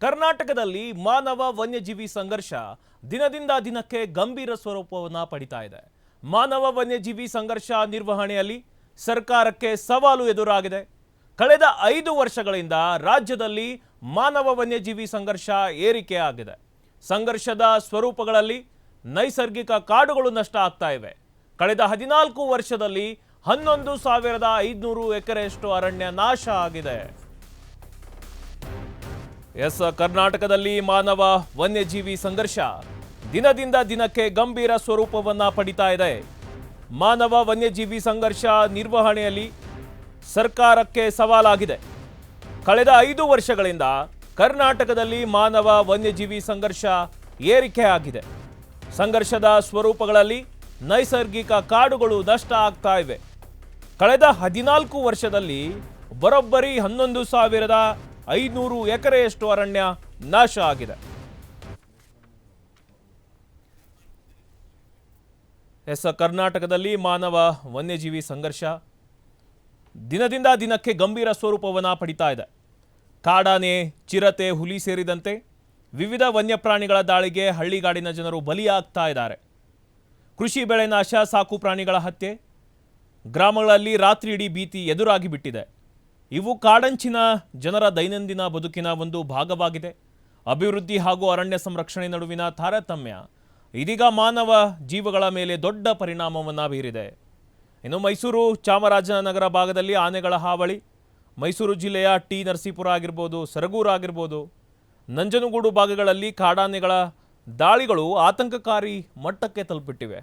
ಕರ್ನಾಟಕದಲ್ಲಿ ಮಾನವ ವನ್ಯಜೀವಿ ಸಂಘರ್ಷ ದಿನದಿಂದ ದಿನಕ್ಕೆ ಗಂಭೀರ ಸ್ವರೂಪವನ್ನು ಪಡಿತಾ ಇದೆ. ಮಾನವ ವನ್ಯಜೀವಿ ಸಂಘರ್ಷ ನಿರ್ವಹಣೆಯಲ್ಲಿ ಸರ್ಕಾರಕ್ಕೆ ಸವಾಲು ಎದುರಾಗಿದೆ. ಕಳೆದ 5 ವರ್ಷಗಳಿಂದ ರಾಜ್ಯದಲ್ಲಿ ಮಾನವ ವನ್ಯಜೀವಿ ಸಂಘರ್ಷ ಏರಿಕೆಯಾಗಿದೆ. ಸಂಘರ್ಷದ ಸ್ವರೂಪಗಳಲ್ಲಿ ನೈಸರ್ಗಿಕ ಕಾಡುಗಳು ನಷ್ಟ ಆಗ್ತಾ ಇವೆ. ಕಳೆದ 14 ವರ್ಷದಲ್ಲಿ 11,500 ಎಕರೆಯಷ್ಟು ಅರಣ್ಯ ನಾಶ ಆಗಿದೆ. ಕರ್ನಾಟಕದಲ್ಲಿ ಮಾನವ ವನ್ಯಜೀವಿ ಸಂಘರ್ಷ ದಿನದಿಂದ ದಿನಕ್ಕೆ ಗಂಭೀರ ಸ್ವರೂಪವನ್ನು ಪಡಿತಾ ಇದೆ. ಮಾನವ ವನ್ಯಜೀವಿ ಸಂಘರ್ಷ ನಿರ್ವಹಣೆಯಲ್ಲಿ ಸರ್ಕಾರಕ್ಕೆ ಸವಾಲಾಗಿದೆ. ಕಳೆದ 5 ವರ್ಷಗಳಿಂದ ಕರ್ನಾಟಕದಲ್ಲಿ ಮಾನವ ವನ್ಯಜೀವಿ ಸಂಘರ್ಷ ಏರಿಕೆಯಾಗಿದೆ. ಸಂಘರ್ಷದ ಸ್ವರೂಪಗಳಲ್ಲಿ ನೈಸರ್ಗಿಕ ಕಾಡುಗಳು ನಷ್ಟ ಆಗ್ತಾ ಇವೆ. ಕಳೆದ 14 ವರ್ಷದಲ್ಲಿ ಬರೋಬ್ಬರಿ 11,500 ಎಕರೆಯಷ್ಟು ಅರಣ್ಯ ನಾಶ ಆಗಿದೆ. ಕರ್ನಾಟಕದಲ್ಲಿ ಮಾನವ ವನ್ಯಜೀವಿ ಸಂಘರ್ಷ ದಿನದಿಂದ ದಿನಕ್ಕೆ ಗಂಭೀರ ಸ್ವರೂಪವನ್ನು ಪಡಿತಾ ಇದೆ. ಕಾಡಾನೆ, ಚಿರತೆ, ಹುಲಿ ಸೇರಿದಂತೆ ವಿವಿಧ ವನ್ಯಪ್ರಾಣಿಗಳ ದಾಳಿಗೆ ಹಳ್ಳಿಗಾಡಿನ ಜನರು ಬಲಿಯಾಗ್ತಾ ಇದ್ದಾರೆ. ಕೃಷಿ ಬೆಳೆ ನಾಶ, ಸಾಕು ಪ್ರಾಣಿಗಳ ಹತ್ಯೆ, ಗ್ರಾಮಗಳಲ್ಲಿ ರಾತ್ರಿ ಇಡೀ ಭೀತಿ ಎದುರಾಗಿ ಬಿಟ್ಟಿದೆ. ಇವು ಕಾಡಂಚಿನ ಜನರ ದೈನಂದಿನ ಬದುಕಿನ ಒಂದು ಭಾಗವಾಗಿದೆ. ಅಭಿವೃದ್ಧಿ ಹಾಗೂ ಅರಣ್ಯ ಸಂರಕ್ಷಣೆ ನಡುವಿನ ತಾರತಮ್ಯ ಇದೀಗ ಮಾನವ ಜೀವಗಳ ಮೇಲೆ ದೊಡ್ಡ ಪರಿಣಾಮವನ್ನು ಬೀರಿದೆ. ಇನ್ನು ಮೈಸೂರು, ಚಾಮರಾಜನಗರ ಭಾಗದಲ್ಲಿ ಆನೆಗಳ ಹಾವಳಿ, ಮೈಸೂರು ಜಿಲ್ಲೆಯ ಟಿ ನರಸೀಪುರ ಆಗಿರ್ಬೋದು, ಸರಗೂರು ಆಗಿರ್ಬೋದು, ನಂಜನಗೂಡು ಭಾಗಗಳಲ್ಲಿ ಕಾಡಾನೆಗಳ ದಾಳಿಗಳು ಆತಂಕಕಾರಿ ಮಟ್ಟಕ್ಕೆ ತಲುಪಿಟ್ಟಿವೆ.